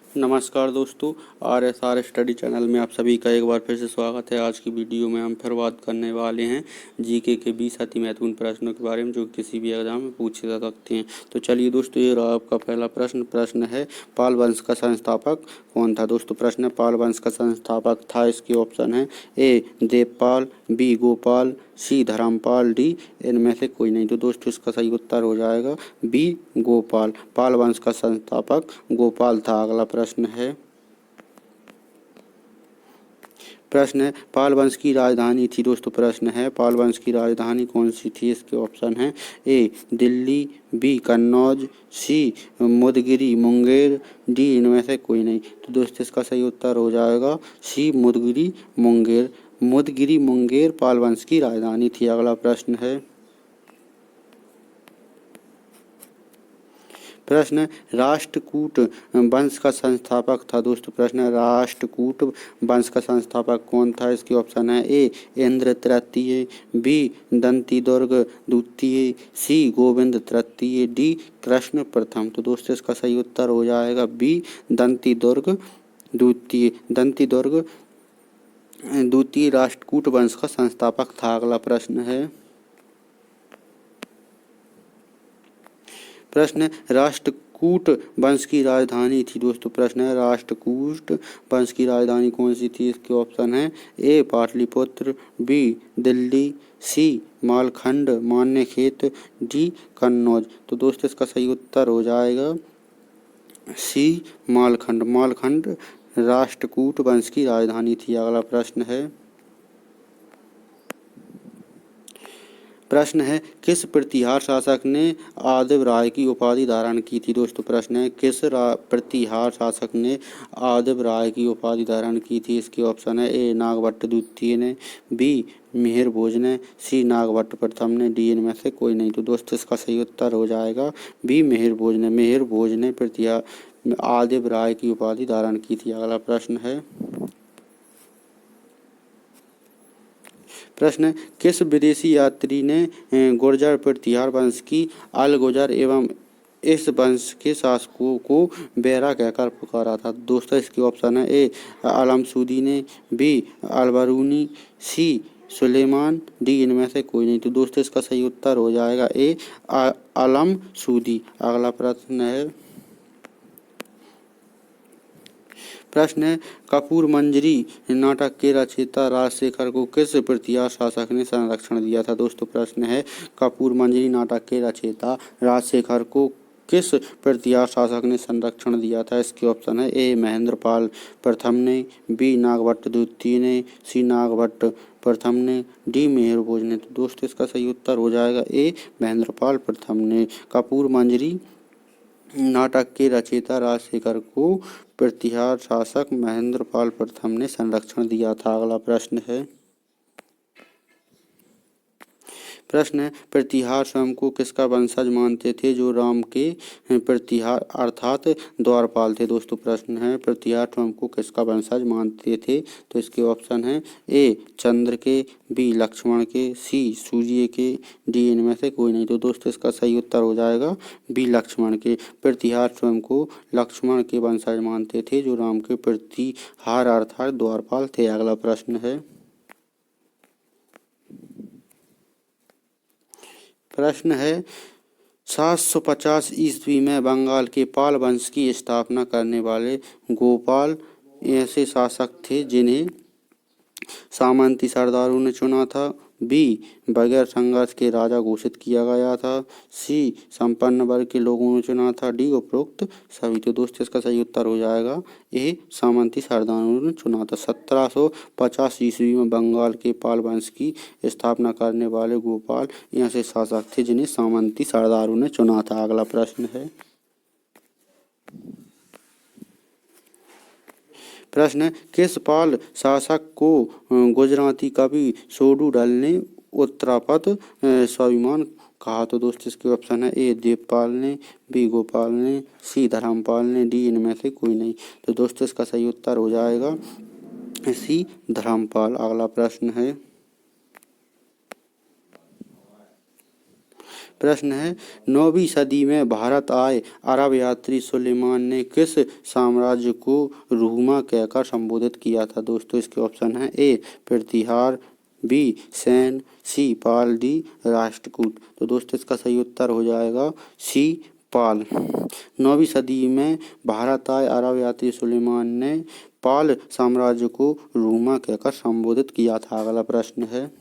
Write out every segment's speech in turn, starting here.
नमस्कार दोस्तों, RSR study channel में आप सभी का एक बार फिर से स्वागत है। आज की वीडियो में हम फिर बात करने वाले हैं जीके के 20 अति महत्वपूर्ण प्रश्नों के बारे में जो किसी भी एग्जाम में पूछे जा सकते हैं। तो चलिए दोस्तों, ये रहा आपका पहला प्रश्न है पाल वंश का संस्थापक कौन था। दोस्तों प्रश्न है पाल वंश का संस्थापक था। इसके ऑप्शन है ए देवपाल, बी गोपाल, सी धर्मपाल, डी इनमें से कोई नहीं। तो दोस्तों इसका सही उत्तर हो जाएगा बी गोपाल। पाल वंश का संस्थापक गोपाल था। अगला प्रश्न है पाल वंश की राजधानी थी। दोस्तों प्रश्न है पाल वंश की राजधानी कौन सी थी। इसके ऑप्शन है ए दिल्ली, बी कन्नौज, सी मुदगिरी मुंगेर, डी इनमें से कोई नहीं। तो दोस्तों इसका सही उत्तर हो जाएगा सी मुदगिरी मुंगेर। मुदगिरी मुंगेर पाल वंश की राजधानी थी। अगला प्रश्न राष्ट्रकूट वंश का संस्थापक था। दोस्तों प्रश्न राष्ट्रकूट वंश का संस्थापक कौन था। इसके ऑप्शन है ए इंद्र तृतीय, बी दंती दुर्ग द्वितीय, सी गोविंद तृतीय, डी कृष्ण प्रथम। तो दोस्तों इसका सही उत्तर हो जाएगा बी दंती दुर्ग द्वितीय। दंती दुर्ग द्वितीय राष्ट्रकूट वंश का संस्थापक था। अगला प्रश्न राष्ट्रकूट वंश की राजधानी थी। दोस्तों प्रश्न है राष्ट्रकूट वंश की राजधानी कौन सी थी। इसके ऑप्शन है ए पाटलिपुत्र, बी दिल्ली, सी मालखंड मान्यखेत, डी कन्नौज। तो दोस्तों इसका सही उत्तर हो जाएगा सी मालखंड। मालखंड राष्ट्रकूट वंश की राजधानी थी। अगला प्रश्न है किस प्रतिहार शासक ने आदिव राय की उपाधि धारण की थी। दोस्तों प्रश्न है किस प्रतिहार शासक ने आदिव राय की उपाधि धारण की थी। इसके ऑप्शन है ए नागभट्ट द्वितीय ने, बी मिहिर भोज ने, सी नागभट्ट प्रथम ने, डी इनमें से कोई नहीं। तो दोस्तों इसका सही उत्तर हो जाएगा बी मिहिर भोज ने। मिहिर भोज ने प्रतिहार आदिव राय की उपाधि धारण की थी। अगला प्रश्न किस विदेशी यात्री ने गुर्जर प्रतिहार वंश की अल गुर्जर एवं इस वंश के शासकों को बेरा कहकर पुकारा था। दोस्तों इसके ऑप्शन है ए आलम सूदी ने, बी अलबरूनी, सी सुलेमान, डी इनमें से कोई नहीं। तो दोस्तों इसका सही उत्तर हो जाएगा ए आलम सूदी। अगला प्रश्न है कपूर मंजरी नाटक के रचयिता राजशेखर को किस प्रतिहार शासक ने संरक्षण दिया था। दोस्तों प्रश्न है कपूर मंजरी नाटक के रचयिता राजशेखर को किस प्रतिहार शासक ने संरक्षण दिया था। इसके ऑप्शन है ए महेंद्रपाल प्रथम ने, बी नागभट्ट द्वितीय ने, सी नागभट्ट प्रथम ने, डी मिहिर भोज ने। तो दोस्तों इसका सही उत्तर हो जाएगा ए महेंद्रपाल प्रथम ने। कपूर मंजरी नाटक के रचयिता राजशेखर को प्रतिहार शासक महेंद्रपाल प्रथम ने संरक्षण दिया था। अगला प्रश्न है प्रतिहार स्वयं को किसका वंशज मानते थे जो राम के प्रतिहार अर्थात द्वारपाल थे। दोस्तों प्रश्न है प्रतिहार स्वयं को किसका वंशज मानते थे। तो इसके ऑप्शन है ए चंद्र के, बी लक्ष्मण के, सी सूर्य के, डी इनमें से कोई नहीं। तो दोस्तों इसका सही उत्तर हो जाएगा बी लक्ष्मण के। प्रतिहार स्वयं को लक्ष्मण के वंशज मानते थे जो राम के प्रतिहार अर्थात द्वारपाल थे। अगला प्रश्न है 750 ईस्वी में बंगाल के पाल वंश की स्थापना करने वाले गोपाल ऐसे शासक थे जिन्हें सामंती सरदारों ने चुना था, बी बगैर संघर्ष के राजा घोषित किया गया था, सी संपन्न वर्ग के लोगों ने चुना था, डी उपरोक्त सभी। तो दोस्तों इसका सही उत्तर हो जाएगा ये सामंती सरदारों ने चुना था। 1750 ईस्वी में बंगाल के पाल वंश की स्थापना करने वाले गोपाल ऐसे शासक थे जिन्हें सामंती सरदारों ने चुना था। अगला प्रश्न किस पाल शासक को गुजराती कवि सोडूडल ने उत्तरापद स्वाभिमान कहा। तो दोस्तों इसके ऑप्शन है ए देवपाल ने, बी गोपाल ने, सी धर्मपाल ने, डी इनमें से कोई नहीं। तो दोस्तों इसका सही उत्तर हो जाएगा सी धर्मपाल। अगला प्रश्न है 9वीं सदी में भारत आए अरब यात्री सुलेमान ने किस साम्राज्य को रूमा कहकर संबोधित किया था। दोस्तों इसके ऑप्शन है ए प्रतिहार, बी सैन, सी पाल, डी राष्ट्रकूट। तो दोस्तों इसका सही उत्तर हो जाएगा सी पाल। 9वीं सदी में भारत आए अरब यात्री सुलेमान ने पाल साम्राज्य को रूमा कहकर संबोधित किया था। अगला प्रश्न है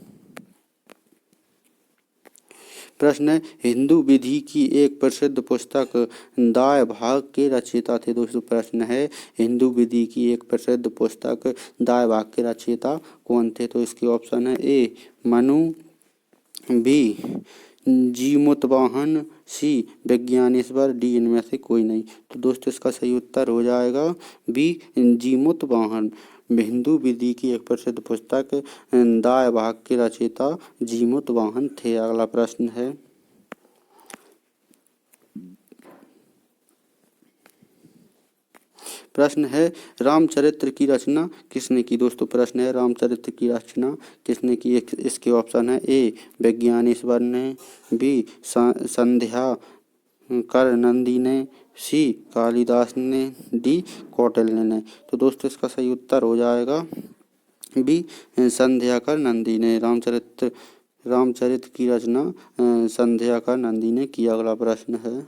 हिंदू विधि की एक प्रसिद्ध पुस्तक दाय भाग के रचयिता थे। दोस्तों प्रश्न है हिंदू विधि की एक प्रसिद्ध पुस्तक दाय भाग के रचयिता कौन थे। तो इसके ऑप्शन है ए मनु, बी जीमूतवाहन, सी विज्ञानेश्वर, डी इनमें से कोई नहीं। तो दोस्तों इसका सही उत्तर हो जाएगा बी जीमूतवाहन। हिंदू विधि की एक प्रसिद्ध पुस्तक दाय भाग के रचयिता जीमूतवाहन थे। अगला प्रश्न है रामचरित्र की रचना किसने की। दोस्तों प्रश्न है रामचरित्र की रचना किसने की। इसके ऑप्शन है ए विज्ञानेश्वर ने, बी संध्या कर नंदी ने, सी कालिदास ने, डी कौटिल्य ने। तो दोस्तों इसका सही उत्तर हो जाएगा बी संध्या कर नंदी ने। रामचरित्र की रचना संध्या कर नंदी ने की। अगला प्रश्न है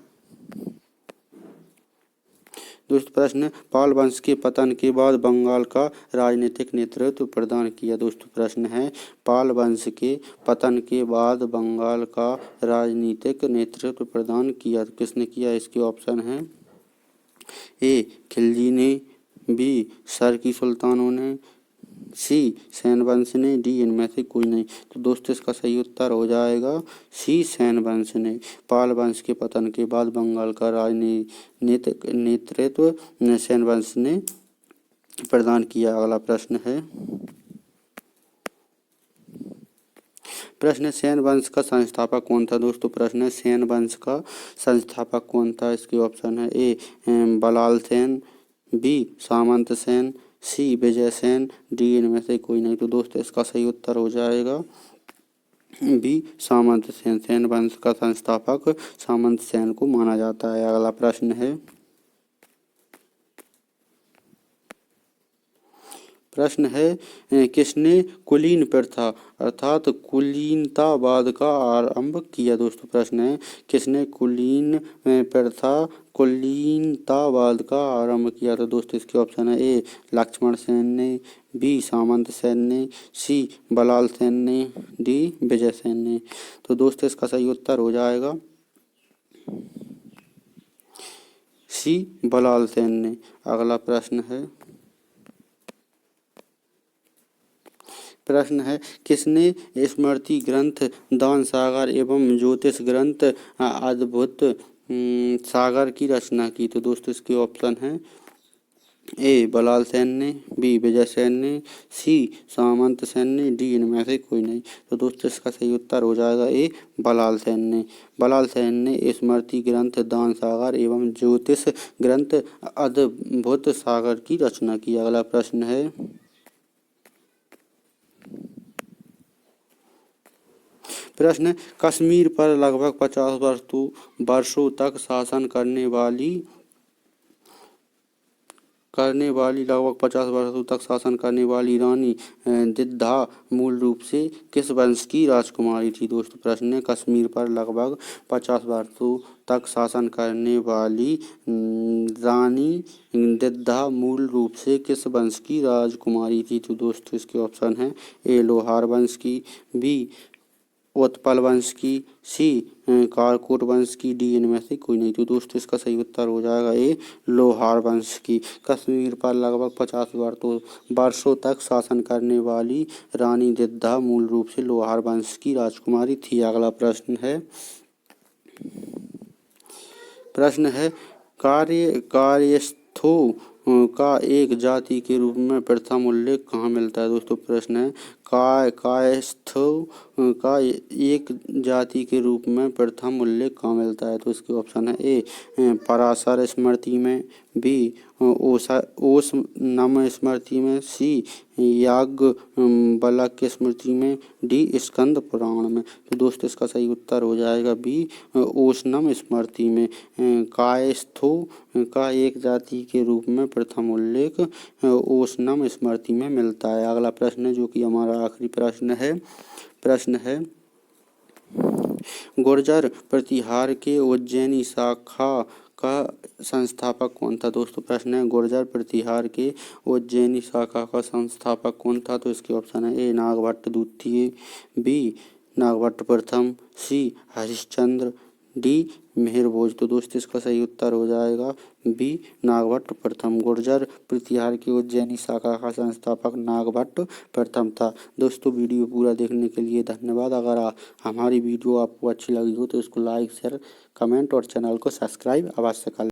दोस्तों प्रश्न पाल वंश के पतन के बाद बंगाल का राजनीतिक नेतृत्व प्रदान किया। दोस्तों प्रश्न है पाल वंश के पतन के बाद बंगाल का राजनीतिक नेतृत्व प्रदान किया किसने किया। इसके ऑप्शन है ए खिलजी ने, बी सरकी सुल्तानों ने, सी सैन वंश ने, डी इनमें से कोई नहीं। तो दोस्तों इसका सही उत्तर हो जाएगा सी सैन वंश ने। पाल वंश के पतन के बाद बंगाल का राजनीतिक नेतृत्व सैन वंश ने प्रदान किया। अगला प्रश्न है सैन वंश का संस्थापक कौन था। दोस्तों प्रश्न है सैन वंश का संस्थापक कौन था। इसके ऑप्शन है ए बलाल सेन, बी सामंत सेन, सी विजय सेन, डी इनमें से कोई नहीं। तो दोस्तों इसका सही उत्तर हो जाएगा बी सामंत सेन। सैन वंश का संस्थापक सामंत सेन को माना जाता है। अगला प्रश्न है किसने कुलीन प्रथा अर्थात कुलीनतावाद का आरंभ किया। दोस्तों प्रश्न है किसने कुलीन प्रथा कुलीनतावाद का आरंभ किया। तो दोस्तों इसके ऑप्शन है ए लक्ष्मण सेन ने, बी सामंत सेन ने, सी बलाल सेन ने, डी विजय सेन ने। तो दोस्तों इसका सही उत्तर हो जाएगा सी बलाल सेन ने। अगला प्रश्न है किसने स्मृति ग्रंथ दान सागर एवं ज्योतिष ग्रंथ अद्भुत सागर की रचना की। तो दोस्तों इसके ऑप्शन है ए बलाल सेन ने, बी विजय सेन ने, सी सामंत सेन ने, डी इनमें से कोई नहीं। तो दोस्तों इसका सही उत्तर हो जाएगा ए बलाल सेन ने। बलाल सेन ने स्मृति ग्रंथ दान सागर एवं ज्योतिष ग्रंथ अद्भुत सागर की रचना की। अगला प्रश्न है कश्मीर पर लगभग 50 वर्षों तक शासन करने वाली लगभग 50 वर्षों तक शासन करने वाली रानी दिद्धा मूल रूप से किस वंश की राजकुमारी थी। दोस्तों प्रश्न है कश्मीर पर लगभग 50 वर्षों तक शासन करने वाली रानी दिद्धा मूल रूप से किस वंश की राजकुमारी थी। तो दोस्तों इसके ऑप्शन है ए लोहार वंश की, बी उत्पल वंश की, सी कारकोट वंश की, डी इनमें से कोई नहीं। तो दोस्तों इसका सही उत्तर हो जाएगा ए लोहार वंश की। कश्मीर पर लगभग 50 वर्षों तक शासन करने वाली रानी दिद्धा मूल रूप से लोहार वंश की राजकुमारी थी। अगला प्रश्न है कार्यस्थों का एक जाति के रूप में प्रथम उल्लेख कहाँ मिलता है। दोस्तों प्रश्न है कायस्थों का एक जाति के रूप में प्रथम उल्लेख कहाँ मिलता है। तो इसके ऑप्शन है ए पराशर स्मृति में, बी ओस नम स्मृति में, सी याज्ञवल्क्य की स्मृति में, डी स्कंद पुराण में। तो दोस्तों इसका सही उत्तर हो जाएगा बी ओशनम स्मृति में। कायस्थों का एक जाति के रूप में प्रथम उल्लेख ओशनम स्मृति में मिलता है। अगला प्रश्न है जो कि हमारा आखिरी प्रश्न है गुर्जर प्रतिहार के उज्जैनी शाखा का संस्थापक कौन था। दोस्तों प्रश्न है गुर्जर प्रतिहार के उज्जैनी शाखा का संस्थापक कौन था। तो इसके ऑप्शन है ए नागभट्ट द्वितीय, बी नागभट्ट प्रथम, सी हरिश्चंद्र, डी मिहिरभोज। तो दोस्तों इसका सही उत्तर हो जाएगा बी नागभट्ट प्रथम। गुर्जर प्रतिहार की उज्जैनी शाखा का संस्थापक नागभट्ट प्रथम था। दोस्तों वीडियो पूरा देखने के लिए धन्यवाद। अगर हमारी वीडियो आपको अच्छी लगी हो तो इसको लाइक शेयर कमेंट और चैनल को सब्सक्राइब अवश्य कर